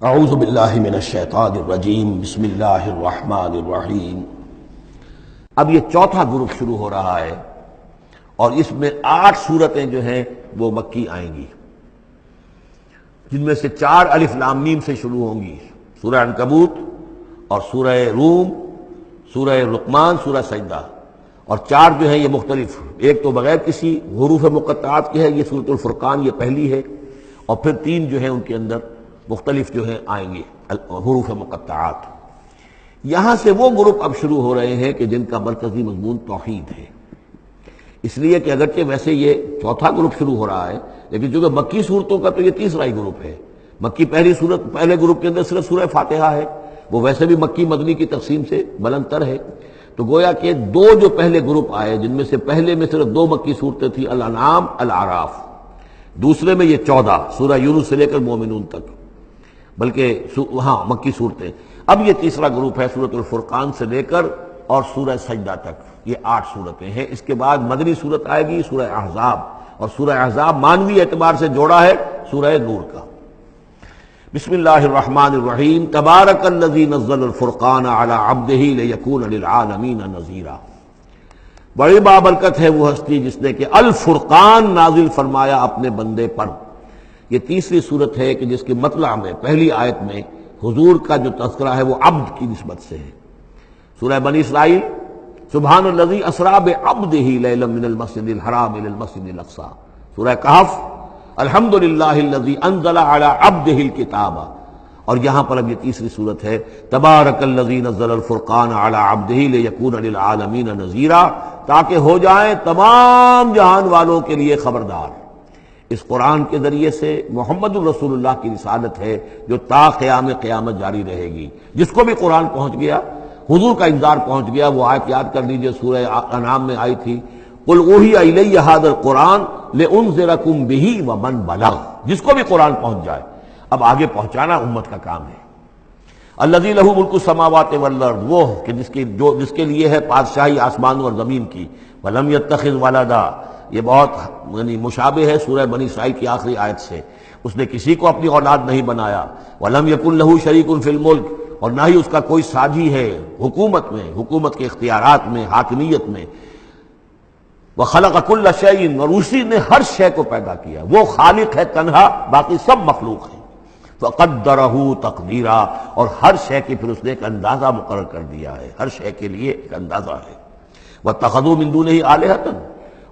اعوذ باللہ من الشیطان الرجیم بسم اللہ الرحمن الرحیم۔ اب یہ چوتھا گروپ شروع ہو رہا ہے اور اس میں 8 سورتیں جو ہیں وہ مکی آئیں گی، جن میں سے 4 الف لام میم سے شروع ہوں گی، سورہ عنکبوت اور سورہ روم، سورہ لقمان، سورہ سجدہ، اور 4 جو ہیں یہ مختلف، ایک تو بغیر کسی حروف مقطعات کی ہے، یہ سورۃ الفرقان یہ پہلی ہے، اور پھر 3 جو ہیں ان کے اندر مختلف جو ہیں آئیں گے حروف مقطعات۔ یہاں سے وہ گروپ اب شروع ہو رہے ہیں کہ جن کا مرکزی مضمون توحید ہے، اس لیے کہ اگرچہ ویسے یہ چوتھا گروپ شروع ہو رہا ہے، لیکن چونکہ مکی صورتوں کا تو یہ تیسرا ہی گروپ ہے۔ مکی پہلی صورت، پہلے گروپ کے اندر صرف سورہ فاتحہ ہے، وہ ویسے بھی مکی مدنی کی تقسیم سے بلند تر ہے، تو گویا کہ 2 جو پہلے گروپ آئے، جن میں سے پہلے میں صرف 2 مکی صورتیں تھیں، الانعام، الاعراف، دوسرے میں یہ 14 سورہ یونس سے لے کر مومنون تک، بلکہ ہاں مکی صورتیں۔ اب یہ تیسرا گروپ ہے سورۃ الفرقان سے لے کر اور سورہ سجدہ تک، یہ 8 صورتیں ہیں۔ اس کے بعد مدنی صورت آئے گی سورہ احزاب، اور سورہ احزاب مانوی اعتبار سے جوڑا ہے سورہ نور کا۔ بسم اللہ الرحمن الرحیم، تبارک الذی نزل الفرقان علی عبدہ لیکون للعالمین نذیرا۔ بڑی بابرکت ہے وہ ہستی جس نے کہ الفرقان نازل فرمایا اپنے بندے پر۔ یہ تیسری صورت ہے کہ جس کے مطلع میں پہلی آیت میں حضور کا جو تذکرہ ہے وہ عبد کی نسبت سے ہے۔ سورہ بنی اسرائیل، سبحان الذی اسری بعبدہ لیلا من المسجد الحرام الی المسجد الاقصی۔ سورہ کہف، الحمدللہ الذی انزل علی عبدہ الکتاب، اور یہاں پر اب یہ تیسری صورت ہے تبارک الذی نزل الفرقان علی عبدہ لیکون للعالمین نذیرا، تاکہ ہو جائیں تمام جہان والوں کے لیے خبردار۔ اس قرآن کے ذریعے سے محمد الرسول اللہ کی رسالت ہے جو تا قیام قیامت جاری رہے گی۔ جس کو بھی قرآن پہنچ گیا، حضور کا انذار پہنچ گیا، وہ آیت یاد کر لیجئے سورہ انعام میں آئی تھی، قل اوحی الی ھذا القرآن لانذرکم بہ ومن بلغ۔ جس کو بھی قرآن پہنچ جائے، اب آگے پہنچانا امت کا کام ہے۔ الذی لہ ملک السماوات والارض، وہ کہ جس کے لیے ہے بادشاہی آسمانوں اور زمین کی، ولم یتخذ ولدا، یہ بہت یعنی مشابہ ہے سورہ بنی اسرائیل کی آخری آیت سے، اس نے کسی کو اپنی اولاد نہیں بنایا، وَلَمْ يَكُنْ لَهُ شَرِيكٌ فِي الْمُلْكِ، اور نہ ہی اس کا کوئی ساجی ہے حکومت میں، حکومت کے اختیارات میں، حاکمیت میں، وَخَلَقَ كُلَّ شَيْءٍ، اور اسی نے ہر شے کو پیدا کیا، وہ خالق ہے تنہا، باقی سب مخلوق ہیں، فَقَدَّرَهُ تَقْدِيرًا، اور ہر شے کی پھر اس نے ایک اندازہ مقرر کر دیا ہے، ہر شے کے لیے ایک اندازہ ہے۔ وَاتَّخَذُوا مِن دُونِهِ آلِهَةً،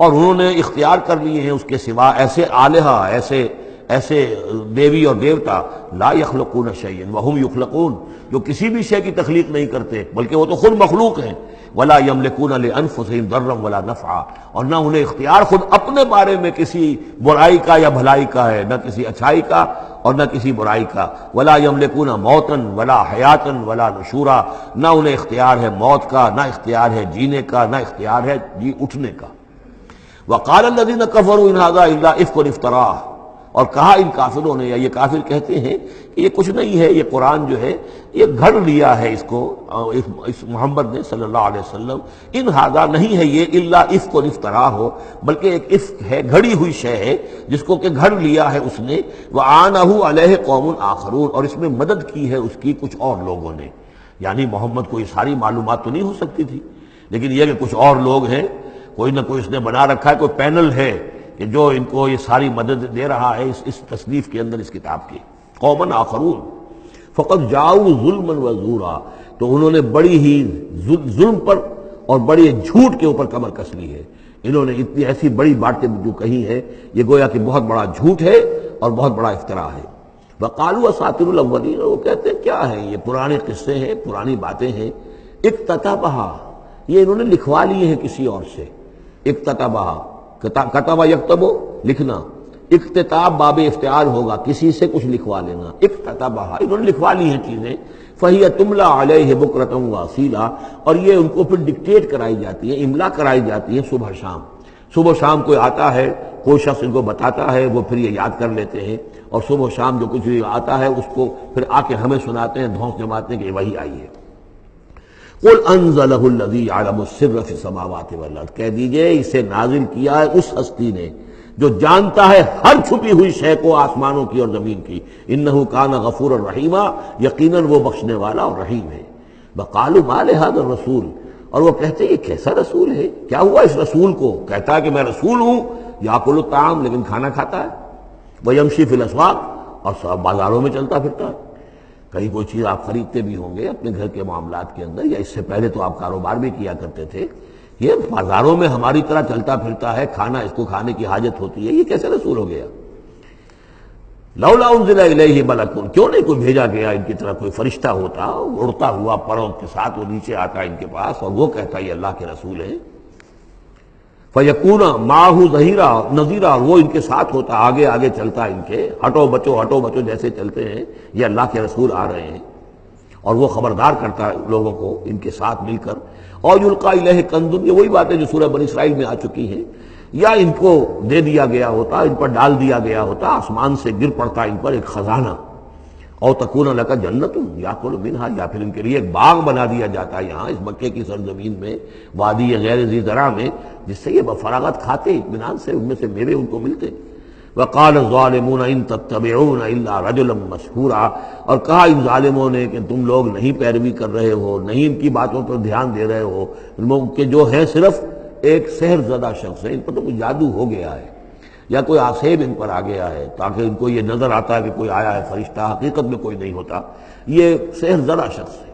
اور انہوں نے اختیار کر لیے ہیں اس کے سوا ایسے آلہہ، ایسے دیوی اور دیوتا، لا یخلقون شیئا وہم یخلقون، جو کسی بھی شے کی تخلیق نہیں کرتے بلکہ وہ تو خود مخلوق ہیں، ولا یملکون لانفسہم ضرا ولا نفعا، اور نہ انہیں اختیار خود اپنے بارے میں کسی برائی کا یا بھلائی کا ہے، نہ کسی اچھائی کا اور نہ کسی برائی کا، ولا یملکون موتا ولا حیاتا ولا نشورا، نہ انہیں اختیار ہے موت کا، نہ اختیار ہے جینے کا، نہ اختیار ہے جی اٹھنے کا۔ وقال الذين كفروا ان هذا الا افك افتراه، اور کہا ان کافروں نے، یا یہ کافر کہتے ہیں کہ یہ کچھ نہیں ہے، یہ قرآن جو ہے یہ گھڑ لیا ہے اس کو اس محمد نے صلی اللہ علیہ وسلم، ان هذا نہیں ہے یہ الا افك افتراه، بلکہ ایک افک ہے، گھڑی ہوئی شے ہے جس کو کہ گھڑ لیا ہے اس نے، وعانه علیہ قوم آخرون، اور اس میں مدد کی ہے اس کی کچھ اور لوگوں نے۔ یعنی محمد کو یہ ساری معلومات تو نہیں ہو سکتی تھی، لیکن یہ کہ کچھ اور لوگ ہیں، کوئی نہ کوئی اس نے بنا رکھا ہے، کوئی پینل ہے کہ جو ان کو یہ ساری مدد دے رہا ہے اس تصنیف کے اندر، اس کتاب کی۔ قومن آخرون فقط جاؤ ظلما و زورا، تو انہوں نے بڑی ہی ظلم پر اور بڑے جھوٹ کے اوپر کمر کس لی ہے، انہوں نے اتنی ایسی بڑی باتیں جو کہی ہیں، یہ گویا کہ بہت بڑا جھوٹ ہے اور بہت بڑا افتراء ہے۔ وقالوا اساطیر الاولین، وہ کہتے ہیں کیا ہے یہ پرانے قصے ہیں، پرانی باتیں ہیں، اکتتبھا، یہ انہوں نے لکھوا لیے ہیں کسی اور سے۔ اکتتبہ، کتبہ یکتبو لکھنا، اکتتاب باب افتعال ہوگا، کسی سے کچھ لکھوا لینا، اکتتبہ، انہوں نے لکھوا لی ہیں چیزیں، فہی تملا علیہ بکرۃ واصیلا، اور یہ ان کو پھر ڈکٹیٹ کرائی جاتی ہے، املا کرائی جاتی ہے صبح شام۔ صبح شام کوئی آتا ہے، کوئی شخص ان کو بتاتا ہے، وہ پھر یہ یاد کر لیتے ہیں، اور صبح شام جو کچھ بھی آتا ہے اس کو پھر آ کے ہمیں سناتے ہیں، دھونس جماتے ہیں کہ وہی آئی ہے۔ قل انزلہ الذی یعلم السر فی السماوات والارض، کہہ دیجئے اسے نازل کیا ہے اس ہستی نے جو جانتا ہے ہر چھپی ہوئی شے کو آسمانوں کی اور زمین کی. انہ کان غفورا رحیما، یقیناً وہ بخشنے والا اور رحیم ہے. وقالوا ما لهذا الرسول، اور وہ کہتے ہیں یہ کیسا رسول ہے، کیا ہوا اس رسول کو، کہتا ہے کہ میں رسول ہوں، یاکل الطعام لیکن کھانا کھاتا ہے، ویمشی فی الاسواق اور بازاروں میں چلتا پھرتا ہے. کہیں کوئی چیز آپ خریدتے بھی ہوں گے اپنے گھر کے معاملات کے اندر، یا اس سے پہلے تو آپ کاروبار بھی کیا کرتے تھے، یہ بازاروں میں ہماری طرح چلتا پھرتا ہے، کھانا اس کو کھانے کی حاجت ہوتی ہے، یہ کیسے رسول ہو گیا؟ لولا انزل الیہ ملک، کیوں نہیں کوئی بھیجا گیا ان کی طرح کوئی فرشتہ ہوتا، اڑتا ہوا پروں کے ساتھ وہ نیچے آتا ان کے پاس اور وہ کہتا یہ اللہ کے رسول ہیں. فیکون معہ ظہیرا نذیرا، وہ ان کے ساتھ ہوتا، آگے آگے چلتا ان کے، ہٹو بچو جیسے چلتے ہیں یہ اللہ کے رسول آ رہے ہیں، اور وہ خبردار کرتا ہے لوگوں کو ان کے ساتھ مل کر. اور یلقا الیہ کنز، یہ وہی باتیں جو سورہ بنی اسرائیل میں آ چکی ہیں، یا ان کو دے دیا گیا ہوتا، ان پر ڈال دیا گیا ہوتا، آسمان سے گر پڑتا ان پر ایک خزانہ. او تکون لک جنت یاکل منہا، یا پھر ان کے لیے ایک باغ بنا دیا جاتا ہے یہاں اس مکے کی سرزمین میں، وادی غیر ذی زرع میں، جس سے یہ بفراغت کھاتے اطمینان سے، ان میں سے میوے ان کو ملتے. وقال الظالمون ان تتبعون الا رجلا مسحورا، اور کہا ان ظالموں نے کہ تم لوگ نہیں پیروی کر رہے ہو، نہیں ان کی باتوں پر دھیان دے رہے ہو، کہ جو ہے صرف ایک سحر زدہ شخص ہے، ان پر تو کوئی جادو ہو گیا ہے یا کوئی آسیب ان پر آ گیا ہے، تاکہ ان کو یہ نظر آتا ہے کہ کوئی آیا ہے فرشتہ، حقیقت میں کوئی نہیں ہوتا، یہ سحر زدہ شخص ہے.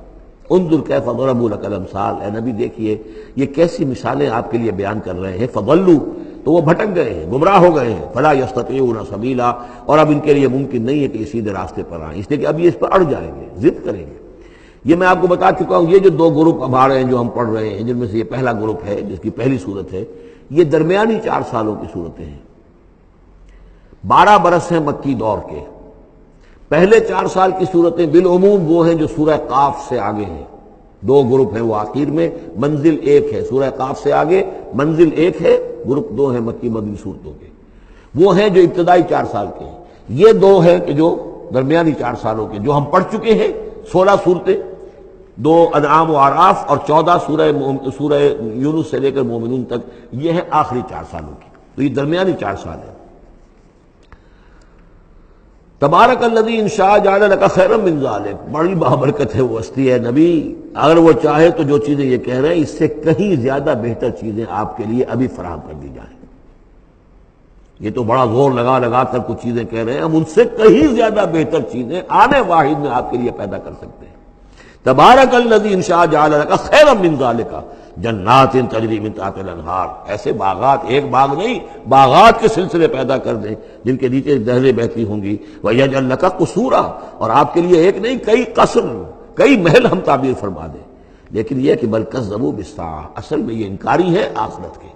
انظر کیف ضربوا لک الامثال، اے نبی دیکھیے یہ کیسی مثالیں آپ کے لیے بیان کر رہے ہیں. فضلوا، تو وہ بھٹک گئے ہیں، گمراہ ہو گئے ہیں. فلا یستطیعون سبیلا، اور اب ان کے لیے ممکن نہیں ہے کہ یہ سیدھے راستے پر آئیں، اس لیے کہ اب یہ اس پر اڑ جائیں گے، ضد کریں گے. یہ میں آپ کو بتا چکا ہوں، یہ جو دو گروپ اب آ رہے ہیں جو ہم پڑھ رہے ہیں، جن میں سے یہ پہلا گروپ ہے جس کی پہلی صورت ہے، یہ درمیانی 4 سالوں کی صورتیں ہیں. 12 برس ہیں مکی دور کے. پہلے 4 سال کی صورتیں بالعموم وہ ہیں جو سورہ قاف سے آگے ہیں. 2 گروپ ہیں وہ آخر میں، منزل 1 ہے سورہ قاف سے آگے، منزل 1 ہے، گروپ 2 ہیں مکی مدنی صورتوں کے، وہ ہیں جو ابتدائی 4 سال کے ہیں. یہ 2 ہیں کہ جو درمیانی 4 سالوں کے، جو ہم پڑھ چکے ہیں 16 صورتیں، 2 انعام و اعراف اور 14 سورہ یونس سے لے کر مومنون تک، یہ ہیں آخری 4 سالوں کی. تو یہ درمیانی 4 سال ہیں. تبارک الذی ان شاء جعل لک خیرا من ذلک، بڑی بابرکت ہے وہ ہستی ہے نبی، اگر وہ چاہے تو جو چیزیں یہ کہہ رہے ہیں اس سے کہیں زیادہ بہتر چیزیں آپ کے لیے ابھی فراہم کر دی جائیں. یہ تو بڑا زور لگا کر کچھ چیزیں کہہ رہے ہیں، ہم ان سے کہیں زیادہ بہتر چیزیں آنے واحد میں آپ کے لیے پیدا کر سکتے ہیں. تبارک الذی ان شاء جعل لک خیرا من ذلک جنات تجری من تحتها الانہار، ایسے باغات، ایک باغ نہیں، باغات کے سلسلے پیدا کر دیں جن کے نیچے نہریں بہتی ہوں گی. وَيَجْعَلْ لَكَ قُصُورًا، اور آپ کے لیے ایک نہیں کئی قصر، کئی محل ہم تعبیر فرما دیں. لیکن یہ کہ بل کذبوا بالساعہ، اصل میں یہ انکاری ہے آخرت کے،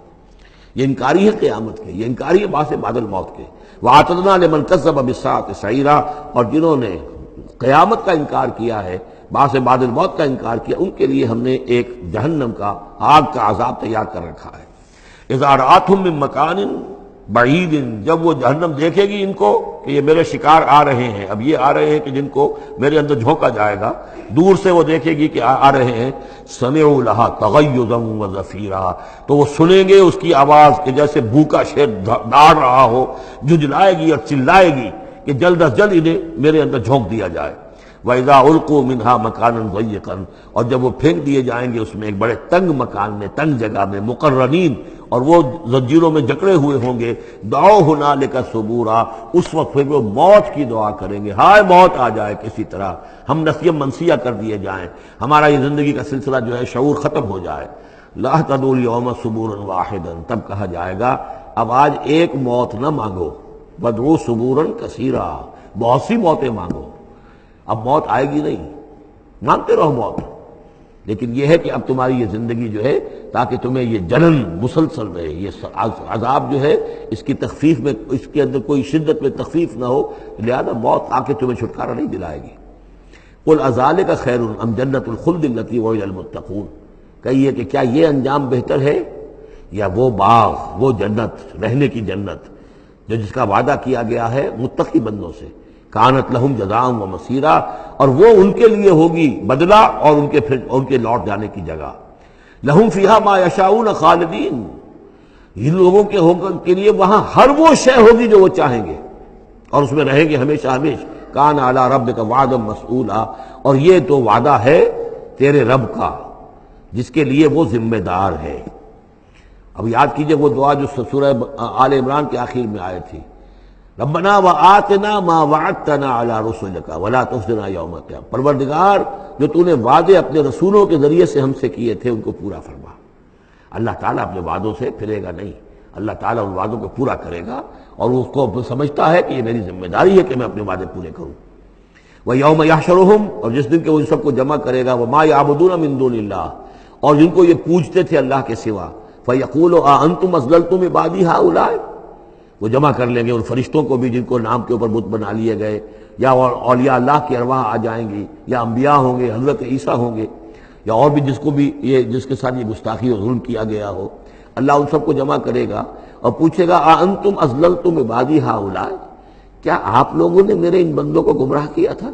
یہ انکاری ہے قیامت کے، یہ انکاری ہے بعث بعد الموت کے. وَأَعْتَدْنَا لِمَنْ كَذَّبَ بِالسَّاعَةِ سَعِيرًا، اور جنہوں نے قیامت کا انکار کیا ہے، بعث بعد الموت کا انکار کیا، ان کے لیے ہم نے ایک جہنم کا، آگ کا عذاب تیار کر رکھا ہے. اذا رآتهم من مکان بعید، جب وہ جہنم دیکھے گی ان کو کہ یہ میرے شکار آ رہے ہیں، اب یہ آ رہے ہیں کہ جن کو میرے اندر جھونکا جائے گا، دور سے وہ دیکھے گی کہ آ رہے ہیں. سمعوا لها تغیظا وزفیرا، تو وہ سنیں گے اس کی آواز کہ جیسے بھوکا شیر ڈاڑ رہا ہو، جھجلائے گی اور چلائے گی کہ جلد از جلد انہیں میرے اندر جھونک دیا جائے. وَإِذَا أُلْقُوا مِنْهَا مَكَانًا ضَيِّقًا، اور جب وہ پھینک دیے جائیں گے اس میں ایک بڑے تنگ مکان میں، تنگ جگہ میں، مقرنین، اور وہ زنجیروں میں جکڑے ہوئے ہوں گے. دعوا هُنَالِكَ ثُبُورًا، اس وقت پھر وہ موت کی دعا کریں گے، ہائے موت آ جائے کسی طرح، ہم نسیہ منسیہ کر دیے جائیں، ہمارا یہ زندگی کا سلسلہ جو ہے شعور ختم ہو جائے. لَا تَدْعُوا الْيَوْمَ ثُبُورًا وَاحِدًا، تب کہا جائے گا اب آج ایک موت نہ مانگو، وَادْعُوا ثُبُورًا كَثِيرًا، بہت سی موتیں مانگو. اب موت آئے گی نہیں، مانگتے رہو موت، لیکن یہ ہے کہ اب تمہاری یہ زندگی جو ہے، تاکہ تمہیں یہ جلن مسلسل رہے، یہ عذاب جو ہے اس کی تخفیف میں، اس کے اندر کوئی شدت میں تخفیف نہ ہو، لہذا موت آ کے تمہیں چھٹکارا نہیں دلائے گی. قل اذالک خیر ام جنت الخلد التی وعد المتقون، کہیے کہ کیا یہ انجام بہتر ہے یا وہ باغ، وہ جنت، رہنے کی جنت جو جس کا وعدہ کیا گیا ہے متقی بندوں سے. کانت لہم جزاء و مسیرا، اور وہ ان کے لیے ہوگی بدلہ اور ان کے لوٹ جانے کی جگہ. لہم فیہا ما یشاؤون خالدین، ان لوگوں کے لیے وہاں ہر وہ شے ہوگی جو وہ چاہیں گے، اور اس میں رہیں گے ہمیشہ ہمیشہ۔ کان علی ربک وعدا مسئولا، اور یہ تو وعدہ ہے تیرے رب کا جس کے لیے وہ ذمہ دار ہے۔ اب یاد کیجئے وہ دعا جو سورہ آل عمران کے آخر میں آئی تھی، ربنا وآتنا ما وعدتنا علی رسلک ولا تخزنا یوم القیامہ، پروردگار جو تو نے وعدے اپنے رسولوں کے ذریعے سے ہم سے کیے تھے ان کو پورا فرما۔ اللہ تعالیٰ اپنے وعدوں سے پھرے گا نہیں، اللہ تعالیٰ ان وعدوں کو پورا کرے گا، اور اس کو سمجھتا ہے کہ یہ میری ذمہ داری ہے کہ میں اپنے وعدے پورے کروں۔ وَيَوْمَ يَحْشُرُهُمْ، اور جس دن کہ وہ ان سب کو جمع کرے گا، وَمَا يَعْبُدُونَ مِن دُونِ اللَّهِ، اور جن کو یہ پوجتے تھے اللہ کے سوا، فَيَقُولُ أَأَنْتُمْ أَضْلَلْتُمْ عِبَادِي هَؤُلَاءِ، وہ جمع کر لیں گے ان فرشتوں کو بھی جن کو نام کے اوپر بت بنا لیے گئے، یا اولیاء اللہ کی ارواح آ جائیں گی، یا انبیاء ہوں گے، حضرت عیسیٰ ہوں گے، یا اور بھی جس کو بھی جس کے ساتھ یہ گستاخی اور ظلم کیا گیا ہو، اللہ ان سب کو جمع کرے گا اور پوچھے گا أَأَنْتُمْ أَضْلَلْتُمْ عِبَادِي هَؤُلَاءِ، کیا آپ لوگوں نے میرے ان بندوں کو گمراہ کیا تھا؟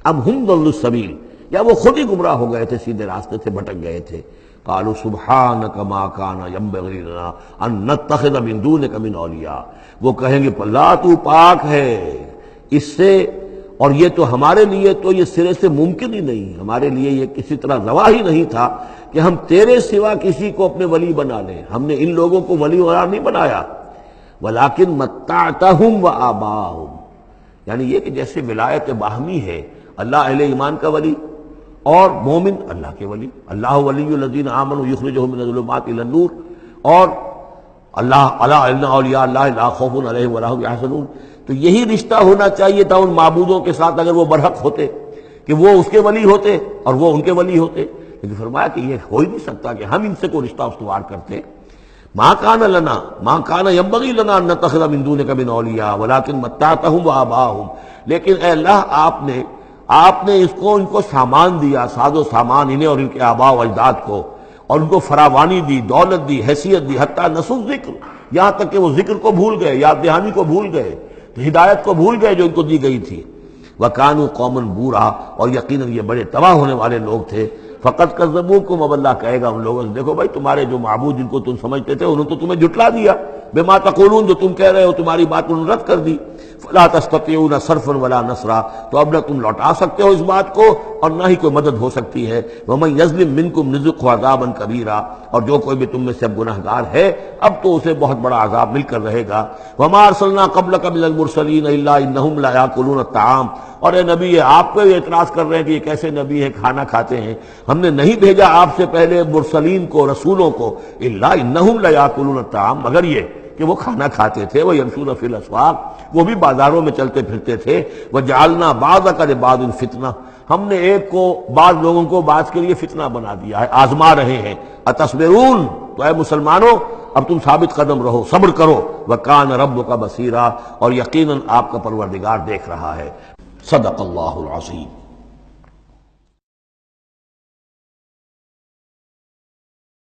اب ہم ضلوا السبیل، یا وہ خود ہی گمراہ ہو گئے تھے، سیدھے راستے سے بھٹک گئے تھے۔ قالوا سبحانک ما کان ینبغی لنا ان نتخذ من دونک من اولیاء، وہ کہیں گے اللہ تو پاک ہے اس سے، اور یہ تو ہمارے لیے تو یہ سرے سے ممکن ہی نہیں، ہمارے لیے یہ کسی طرح روا ہی نہیں تھا کہ ہم تیرے سوا کسی کو اپنے ولی بنا لیں، ہم نے ان لوگوں کو ولی قرار نہیں بنایا۔ ولیکن متعتہم وآباءہم، یعنی یہ کہ جیسے ولایت باہمی ہے، اللہ اہل ایمان کا ولی اور مومن اللہ کے ولی، اللہ ولی الذین آمنوا یخرجہم من الظلمات الی النور، اور اللہ الا ان اولیاء اللہ لا خوف علیہم ولا هم یحزنون، تو یہی رشتہ ہونا چاہیے تھا ان معبودوں کے ساتھ اگر وہ برحق ہوتے، کہ وہ اس کے ولی ہوتے اور وہ ان کے ولی ہوتے، لیکن فرمایا کہ یہ ہو ہی نہیں سکتا کہ ہم ان سے کوئی رشتہ استوار کرتے۔ ما کان لنا ما کان ینبغی لنا ان نتخذ من دونک من اولیاء ولکن متعتہم وآباءہم، لیکن اے اللہ آپ نے ان کو سامان دیا، ساز و سامان انہیں اور ان کے آباء و اجداد کو، اور ان کو فراوانی دی، دولت دی، حیثیت دی، حتیٰ نسوا الذکر، یہاں تک کہ وہ ذکر کو بھول گئے، یاد دہانی کو بھول گئے، ہدایت کو بھول گئے جو ان کو دی گئی تھی۔ وَكَانُوا قَوْمًا بُورًا، اور یقیناً یہ بڑے تباہ ہونے والے لوگ تھے۔ فَقَدْ كَذَّبُوكُمْ، اب اللہ کہے گا ان لوگوں سے دیکھو بھائی تمہارے جو معبود جن کو تم سمجھتے تھے انہوں نے تو تمہیں جھٹلا دیا، بِمَا تَقُولُونَ، جو تم کہہ رہے ہو تمہاری بات انہوں نے رد کر دی۔ فَلَا تَسْتَطِيعُونَ صَرْفًا وَلَا نَصْرًا، تو اب نہ تم لوٹا سکتے ہو اس بات کو اور نہ ہی کوئی مدد ہو سکتی ہے۔ وَمَن يَظْلِم مِّنكُمْ نُذِقْهُ عَذَابًا كَبِيرًا، اور جو کوئی بھی تم میں سے اب گناہگار ہے اب تو اسے بہت بڑا عذاب مل کر رہے گا۔ وَمَا أَرْسَلْنَا قَبْلَكَ مِنَ الْمُرْسَلِينَ إِلَّا إِنَّهُمْ لَيَأْكُلُونَ الطَّعَامَ، اور اے نبی آپ پہ یہ اعتراض کر رہے ہیں کہ یہ کیسے نبی ہے کھانا کھاتے ہیں، ہم نے نہیں بھیجا آپ سے پہلے مرسلین کو، رسولوں کو، إِلَّا إِنَّهُمْ لَيَأْكُلُونَ الطَّعَامَ، مگر یہ کہ وہ کھانا کھاتے تھے، وہ يَمْشُونَ فِي الْأَسْوَاقِ، وہ بھی بازاروں میں چلتے پھرتے تھے۔ وَجَعَلْنَا بَعْضَكَ لِبَعْضٍ فِتْنَةً، ہم نے ایک کو بعض لوگوں کو بعض کے لیے فتنہ بنا دیا ہے، آزما رہے ہیں۔ اتصبرون، تو اے مسلمانوں اب تم ثابت قدم رہو، صبر کرو۔ وَكَانَ رَبُّكَ بَصِيرًا، اور یقیناً آپ کا پروردگار دیکھ رہا ہے۔ صدق اللہ العظیم۔